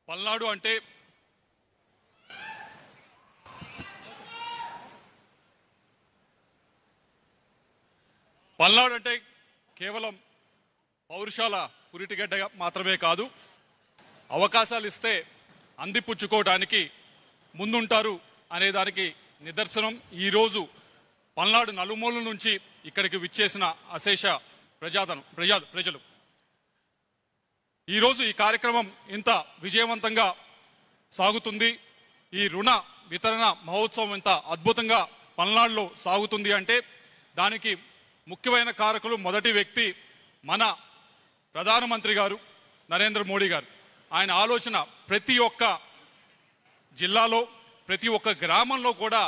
పల్నాడు అంటే కేవలం పౌరుషాల పురిటిగడ్డ మాత్రమే కాదు, అవకాశాలు ఇస్తే అందిపుచ్చుకోవడానికి ముందుంటారు అనే దానికి నిదర్శనం. ఈరోజు పల్నాడు నలుమూలల నుంచి ఇక్కడికి విచ్చేసిన అశేష ప్రజలు ఈరోజు ఈ కార్యక్రమం ఇంత విజయవంతంగా సాగుతుంది. ఈ రుణ వితరణ మహోత్సవం ఇంత అద్భుతంగా పల్నాడులో సాగుతుంది అంటే దానికి ముఖ్యమైన కారకులు మొదటి వ్యక్తి మన ప్రధానమంత్రి గారు నరేంద్ర మోడీ గారు. ఆయన ఆలోచన ప్రతి ఒక్క జిల్లాలో ప్రతి ఒక్క గ్రామంలో కూడా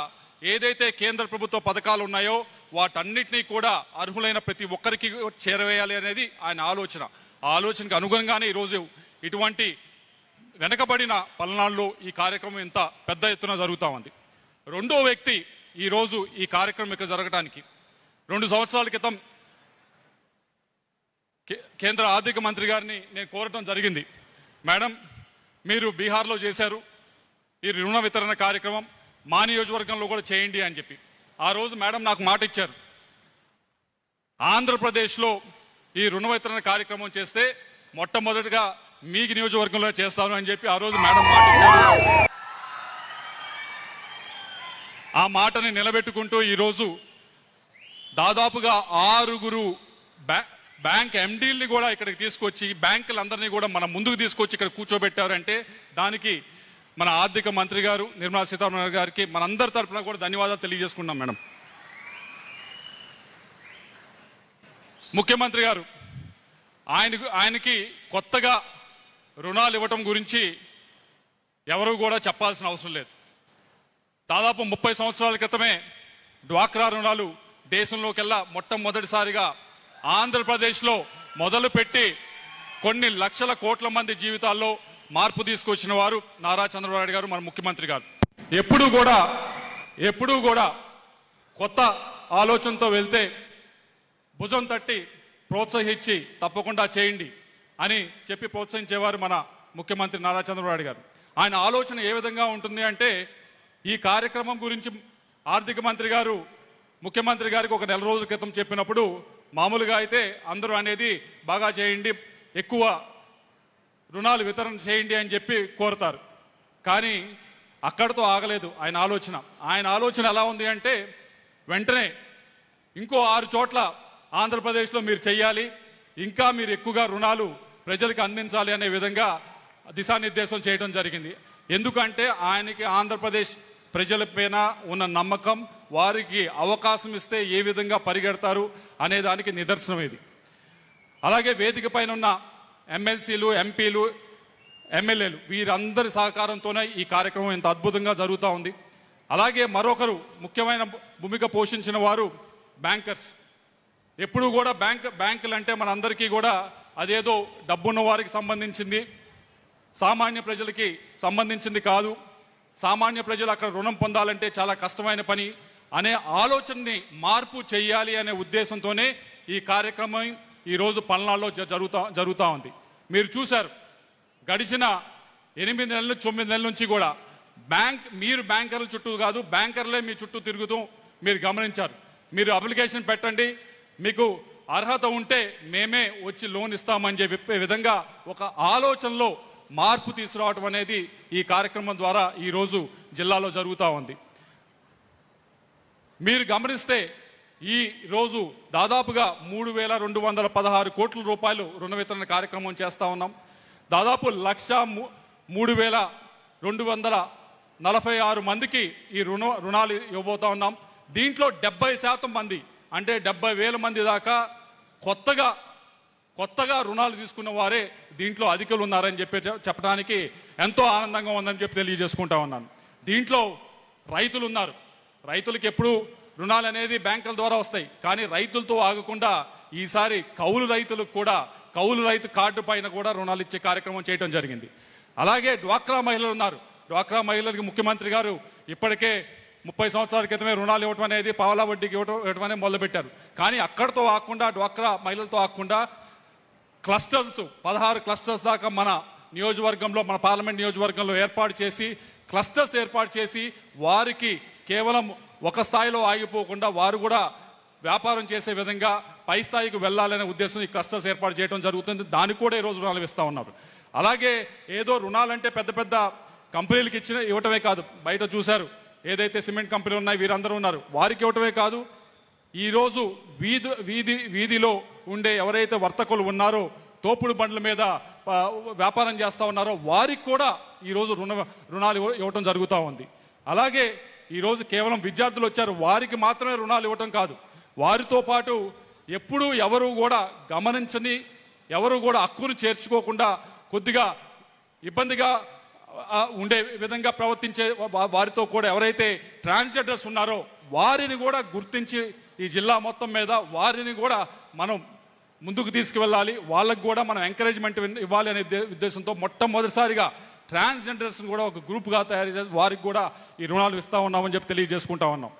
ఏదైతే కేంద్ర ప్రభుత్వ పథకాలు ఉన్నాయో వాటన్నిటినీ కూడా అర్హులైన ప్రతి ఒక్కరికి చేరవేయాలి అనేది ఆయన ఆలోచన. ఆ ఆలోచనకు అనుగుణంగానే ఈరోజు ఇటువంటి వెనకబడిన పల్నాడులో ఈ కార్యక్రమం ఇంత పెద్ద ఎత్తున జరుగుతూ ఉంది. రెండో వ్యక్తి ఈరోజు ఈ కార్యక్రమం ఇక్కడ జరగడానికి 2 సంవత్సరాల క్రితం కేంద్ర ఆర్థిక మంత్రి గారిని నేను కోరటం జరిగింది. మేడం, మీరు బీహార్లో చేశారు ఈ రుణ వితరణ కార్యక్రమం, మా నియోజకవర్గంలో కూడా చేయండి అని చెప్పి. ఆ రోజు మేడం నాకు మాట ఇచ్చారు, ఆంధ్రప్రదేశ్లో ఈ రుణ వితరణ కార్యక్రమం చేస్తే మొట్టమొదటిగా మీ నియోజకవర్గంలో చేస్తాను అని చెప్పి ఆ రోజు మేడం మాట ఇచ్చారు. ఆ మాటని నిలబెట్టుకుంటూ ఈరోజు దాదాపుగా 6 బ్యాంక్ ఎండీల్ని కూడా ఇక్కడికి తీసుకొచ్చి బ్యాంకులందరినీ కూడా మన ముందుకు తీసుకొచ్చి ఇక్కడ కూర్చోబెట్టారంటే దానికి మన ఆర్థిక మంత్రి గారు నిర్మలా సీతారామన్ గారికి మనందరి తరఫున కూడా ధన్యవాదాలు తెలియజేసుకున్నాం. మేడం, ముఖ్యమంత్రి గారు ఆయనకి కొత్తగా రుణాలు ఇవ్వటం గురించి ఎవరు కూడా చెప్పాల్సిన అవసరం లేదు. దాదాపు 30 సంవత్సరాల క్రితమే డ్వాక్రా రుణాలు దేశంలోకెల్లా మొట్టమొదటిసారిగా ఆంధ్రప్రదేశ్లో మొదలుపెట్టి కొన్ని లక్షల కోట్ల మంది జీవితాల్లో మార్పు తీసుకొచ్చిన వారు నారా చంద్రబాబు నాయుడు గారు, మన ముఖ్యమంత్రి గారు. ఎప్పుడూ కూడా కొత్త ఆలోచనతో వెళ్తే భుజం తట్టి ప్రోత్సహించి తప్పకుండా చేయండి అని చెప్పి ప్రోత్సహించేవారు మన ముఖ్యమంత్రి నారా చంద్రబాబు నాయుడు గారు. ఆయన ఆలోచన ఏ విధంగా ఉంటుంది అంటే, ఈ కార్యక్రమం గురించి ఆర్థిక మంత్రి గారు ముఖ్యమంత్రి గారికి ఒక 1 నెల రోజుల క్రితం చెప్పినప్పుడు మామూలుగా అయితే అందరూ అనేది బాగా చేయండి, ఎక్కువ రుణాలు వితరణ చేయండి అని చెప్పి కోరుతారు. కానీ అక్కడితో ఆగలేదు ఆయన ఆలోచన. ఆయన ఆలోచన ఎలా ఉంది అంటే, వెంటనే ఇంకో 6 చోట్ల ఆంధ్రప్రదేశ్లో మీరు చెయ్యాలి, ఇంకా మీరు ఎక్కువగా రుణాలు ప్రజలకు అందించాలి అనే విధంగా దిశానిర్దేశం చేయడం జరిగింది. ఎందుకంటే ఆయనకి ఆంధ్రప్రదేశ్ ప్రజలపైన ఉన్న నమ్మకం, వారికి అవకాశం ఇస్తే ఏ విధంగా పరిగెడతారు అనే దానికి నిదర్శనం ఇది. అలాగే వేదిక పైన ఉన్న ఎమ్మెల్సీలు, ఎంపీలు, ఎమ్మెల్యేలు వీరందరి సహకారంతోనే ఈ కార్యక్రమం ఇంత అద్భుతంగా జరుగుతూ ఉంది. అలాగే మరొకరు ముఖ్యమైన భూమిక పోషించిన వారు బ్యాంకర్స్. ఎప్పుడు కూడా బ్యాంకులు అంటే మనందరికీ కూడా అదేదో డబ్బున్న వారికి సంబంధించింది, సామాన్య ప్రజలకి సంబంధించింది కాదు. సామాన్య ప్రజలు అక్కడ రుణం పొందాలంటే చాలా కష్టమైన పని అనే ఆలోచనని మార్పు చేయాలి అనే ఉద్దేశంతోనే ఈ కార్యక్రమం ఈరోజు పల్నాడులో జరుగుతూ ఉంది. మీరు చూశారు, గడిచిన 8 నెలలు 9 నెలల నుంచి కూడా మీరు బ్యాంకర్ల చుట్టూ కాదు, బ్యాంకర్లే మీ చుట్టూ తిరుగుతూ మీరు గమనించారు. మీరు అప్లికేషన్ పెట్టండి, మీకు అర్హత ఉంటే మేమే వచ్చి లోన్ ఇస్తామని చెప్పే విధంగా ఒక ఆలోచనలో మార్పు తీసుకురావడం అనేది ఈ కార్యక్రమం ద్వారా ఈరోజు జిల్లాలో జరుగుతూ ఉంది. మీరు గమనిస్తే ఈ రోజు దాదాపుగా 3,216 కోట్ల రూపాయలు రుణ వితరణ కార్యక్రమం చేస్తూ ఉన్నాం. దాదాపు 1,03,246 మందికి ఈ రుణాలు ఇవ్వబోతా ఉన్నాం. దీంట్లో 70% మంది అంటే 70,000 మంది దాకా కొత్తగా రుణాలు తీసుకున్న వారే దీంట్లో అధికులు ఉన్నారని చెప్పడానికి ఎంతో ఆనందంగా ఉందని చెప్పి తెలియజేసుకుంటా ఉన్నాను. దీంట్లో రైతులు ఉన్నారు. రైతులకు ఎప్పుడు రుణాలు అనేది బ్యాంకుల ద్వారా వస్తాయి, కానీ రైతులతో ఆగకుండా ఈసారి కౌలు రైతులకు కూడా కౌలు రైతు కార్డు పైన కూడా రుణాలు ఇచ్చే కార్యక్రమం చేయడం జరిగింది. అలాగే డ్వాక్రా మహిళలు ఉన్నారు. డ్వాక్రా మహిళలకు ముఖ్యమంత్రి గారు ఇప్పటికే 30 సంవత్సరాల క్రితమే రుణాలు ఇవ్వటం అనేది పావలా వడ్డీకి ఇవ్వటం అనేది మొదలుపెట్టారు. కానీ అక్కడితో ఆగకుండా, డ్వాక్రా మహిళలతో ఆగకుండా క్లస్టర్స్ 16 క్లస్టర్స్ దాకా మన నియోజకవర్గంలో, మన పార్లమెంట్ నియోజకవర్గంలో ఏర్పాటు చేసి క్లస్టర్స్ ఏర్పాటు చేసి వారికి కేవలం ఒక స్థాయిలో ఆగిపోకుండా వారు కూడా వ్యాపారం చేసే విధంగా పై స్థాయికి వెళ్ళాలనే ఉద్దేశం ఈ క్లస్టర్స్ ఏర్పాటు చేయడం జరుగుతుంది. దానికి కూడా ఈరోజు రుణాలు ఇస్తూ ఉన్నారు. అలాగే ఏదో రుణాలంటే పెద్ద పెద్ద కంపెనీలకు ఇవ్వటమే కాదు, బయట చూశారు ఏదైతే సిమెంట్ కంపెనీలు ఉన్నాయి వీరందరూ ఉన్నారు, వారికి ఇవ్వటమే కాదు, ఈరోజు వీధిలో ఉండే ఎవరైతే వర్తకులు ఉన్నారో, తోపుడు బండ్ల మీద వ్యాపారం చేస్తూ ఉన్నారో వారికి కూడా ఈరోజు రుణాలు ఇవ్వటం జరుగుతూ ఉంది. అలాగే ఈరోజు కేవలం విద్యార్థులు వచ్చారు, వారికి మాత్రమే రుణాలు ఇవ్వటం కాదు, వారితో పాటు ఎప్పుడూ ఎవరు కూడా గమనించని, ఎవరు కూడా హక్కును చేర్చుకోకుండా కొద్దిగా ఇబ్బందిగా ఉండే విధంగా ప్రవర్తించే వారితో కూడా ఎవరైతే ట్రాన్స్జెండర్స్ ఉన్నారో వారిని కూడా గుర్తించి ఈ జిల్లా మొత్తం మీద వారిని కూడా మనం ముందుకు తీసుకువెళ్ళాలి, వాళ్ళకు కూడా మనం ఎంకరేజ్మెంట్ ఇవ్వాలి అనే ఉద్దేశంతో మొట్టమొదటిసారిగా ట్రాన్స్జెండర్స్ని కూడా ఒక గ్రూప్గా తయారు చేసి వారికి కూడా ఈ రుణాలు ఇస్తూ ఉన్నామని చెప్పి తెలియజేసుకుంటా ఉన్నాం.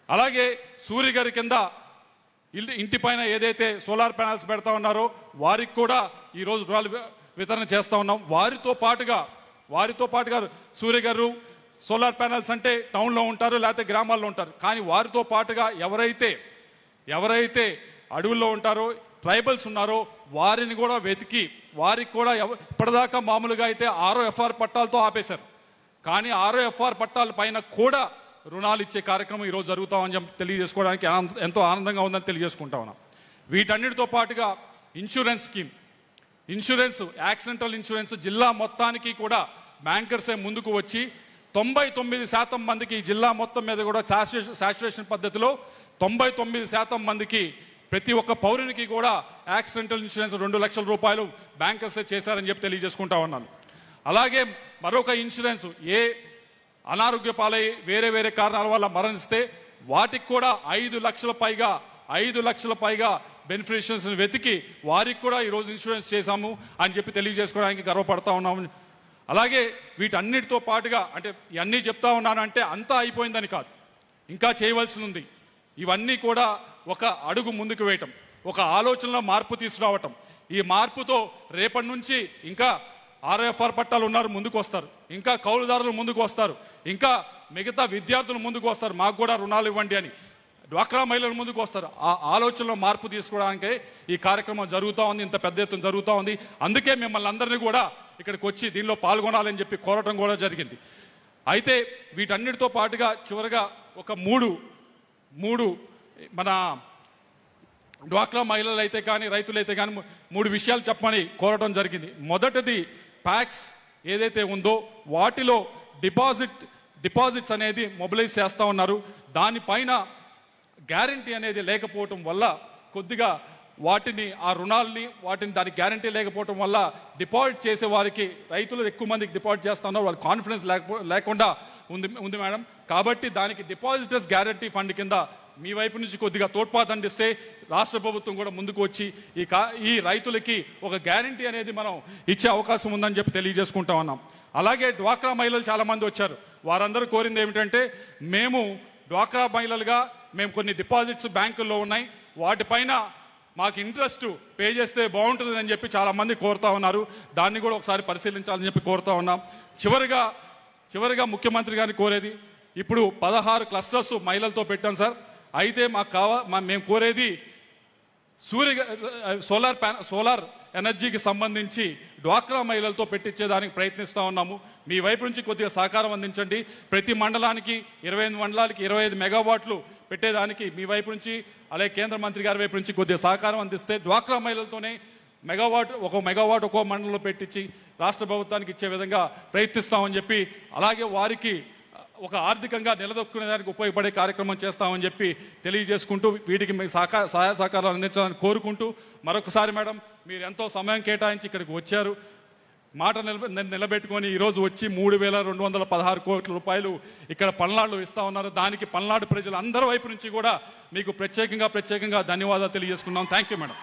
అలాగే సూర్య గారి కింద ఇంటి పైన ఏదైతే సోలార్ ప్యానల్స్ పెడతా ఉన్నారో వారికి కూడా ఈరోజు రుణాలు వితరణ చేస్తూ ఉన్నాం. వారితో పాటుగా సూర్య గారు సోలార్ ప్యానల్స్ అంటే టౌన్లో ఉంటారు లేకపోతే గ్రామాల్లో ఉంటారు, కానీ వారితో పాటుగా ఎవరైతే అడవుల్లో ఉంటారో, ట్రైబల్స్ ఉన్నారో వారిని కూడా వెతికి వారికి కూడా ఇప్పటిదాకా మామూలుగా అయితే ROFR పట్టాలతో ఆపేశారు, కానీ ROFR పట్టాల పైన కూడా రుణాలు ఇచ్చే కార్యక్రమం ఈరోజు జరుగుతామని చెప్పి తెలియజేసుకోవడానికి ఎంతో ఆనందంగా ఉందని తెలియజేసుకుంటా ఉన్నాం. వీటన్నిటితో పాటుగా ఇన్సూరెన్స్ స్కీమ్, యాక్సిడెంటల్ ఇన్సూరెన్స్ జిల్లా మొత్తానికి కూడా బ్యాంకర్సే ముందుకు వచ్చి 99% మందికి ఈ జిల్లా మొత్తం మీద కూడా శాచురేషన్ పద్ధతిలో 99% మందికి ప్రతి ఒక్క పౌరునికి కూడా యాక్సిడెంటల్ ఇన్సూరెన్స్ 2 లక్షల రూపాయలు బ్యాంకర్సే చేశారని చెప్పి తెలియజేసుకుంటా ఉన్నాను. అలాగే మరొక ఇన్సూరెన్స్ ఏ అనారోగ్య పాలై వేరే కారణాల వల్ల మరణిస్తే వాటికి కూడా 5 లక్షల పైగా బెనిఫిషియరీస్ వెతికి వారికి కూడా ఈరోజు ఇన్సూరెన్స్ చేశాము అని చెప్పి తెలియజేసుకోవడానికి గర్వపడతా ఉన్నాము. అలాగే వీటన్నిటితో పాటుగా అంటే ఇవన్నీ చెప్తా ఉన్నాను అంటే అంతా అయిపోయిందని కాదు, ఇంకా చేయవలసి ఉంది. ఇవన్నీ కూడా ఒక అడుగు ముందుకు వేయటం, ఒక ఆలోచనలో మార్పు తీసుకురావటం. ఈ మార్పుతో రేపటి నుంచి ఇంకా ROFR పట్టాలు ఉన్నారు ముందుకు వస్తారు, ఇంకా కౌలుదారులు ముందుకు వస్తారు, ఇంకా మిగతా విద్యార్థులు ముందుకు వస్తారు, మాకు కూడా రుణాలు ఇవ్వండి అని డ్వాక్రా మహిళలు ముందుకు వస్తారు. ఆ ఆలోచనలో మార్పు తీసుకోవడానికే ఈ కార్యక్రమం జరుగుతూ ఉంది, ఇంత పెద్ద ఎత్తున జరుగుతూ ఉంది. అందుకే మిమ్మల్ని అందరినీ కూడా ఇక్కడికి వచ్చి దీనిలో పాల్గొనాలని చెప్పి కోరటం కూడా జరిగింది. అయితే వీటన్నిటితో పాటుగా చివరిగా ఒక మూడు మన డ్వాక్రా మహిళలు అయితే కానీ రైతులైతే కానీ 3 విషయాలు చెప్పమని కోరటం జరిగింది. మొదటిది ప్యాక్స్ ఏదైతే ఉందో వాటిలో డిపాజిట్స్ అనేది మొబిలైజ్ చేస్తూ ఉన్నారు. దానిపైన గ్యారంటీ అనేది లేకపోవటం వల్ల కొద్దిగా ఆ రుణాలని దానికి గ్యారంటీ లేకపోవటం వల్ల డిపాజిట్ చేసే వారికి రైతులు ఎక్కువ మందికి డిపాజిట్ చేస్తూ ఉన్నారు, వాళ్ళకి కాన్ఫిడెన్స్ లేకుండా ఉంది మేడం. కాబట్టి దానికి డిపాజిటర్స్ గ్యారంటీ ఫండ్ కింద మీ వైపు నుంచి కొద్దిగా తోడ్పాటు అందిస్తే రాష్ట్ర ప్రభుత్వం కూడా ముందుకు వచ్చి ఈ రైతులకి ఒక గ్యారంటీ అనేది మనం ఇచ్చే అవకాశం ఉందని చెప్పి తెలియజేసుకుంటా ఉన్నాం. అలాగే డ్వాక్రా మహిళలు చాలా మంది వచ్చారు, వారందరూ కోరింది ఏమిటంటే మేము డ్వాక్రా మహిళలుగా మేము కొన్ని డిపాజిట్స్ బ్యాంకుల్లో ఉన్నాయి, వాటిపైన మాకు ఇంట్రెస్ట్ పే చేస్తే బాగుంటుంది అని చెప్పి చాలా మంది కోరుతా ఉన్నారు. దాన్ని కూడా ఒకసారి పరిశీలించాలని చెప్పి కోరుతా ఉన్నాం. చివరిగా ముఖ్యమంత్రి గారిని కోరేది, ఇప్పుడు 16 క్లస్టర్స్ మహిళలతో పెట్టాం సార్. అయితే మేము కోరేది సోలార్ ఎనర్జీకి సంబంధించి డ్వాక్రా మహిళలతో పెట్టించేదానికి ప్రయత్నిస్తూ ఉన్నాము. మీ వైపు నుంచి కొద్దిగా సహకారం అందించండి. ప్రతి మండలానికి 25 మండలాలకి 25 మెగావాట్లు పెట్టేదానికి మీ వైపు నుంచి అలాగే కేంద్ర మంత్రి గారి వైపు నుంచి కొద్దిగా సహకారం అందిస్తే డ్వాక్రా మహిళలతోనే ఒక మెగావాట్ ఒక్కో మండలంలో పెట్టించి రాష్ట్ర ప్రభుత్వానికి ఇచ్చే విధంగా ప్రయత్నిస్తామని చెప్పి, అలాగే వారికి ఒక ఆర్థికంగా నిలదొక్కునేదానికి ఉపయోగపడే కార్యక్రమం చేస్తామని చెప్పి తెలియజేసుకుంటూ వీటికి మీ సహాయ సహకారాలు అందించాలని కోరుకుంటూ మరొకసారి మేడం మీరు ఎంతో సమయం కేటాయించి ఇక్కడికి వచ్చారు, మాట నిలబెట్టుకొని ఈరోజు వచ్చి 3,216 కోట్ల రూపాయలు ఇక్కడ పల్నాడులో ఇస్తా ఉన్నారు. దానికి పల్నాడు ప్రజలు అందరి వైపు నుంచి కూడా మీకు ప్రత్యేకంగా ధన్యవాదాలు తెలియజేసుకున్నాం. Thank you madam.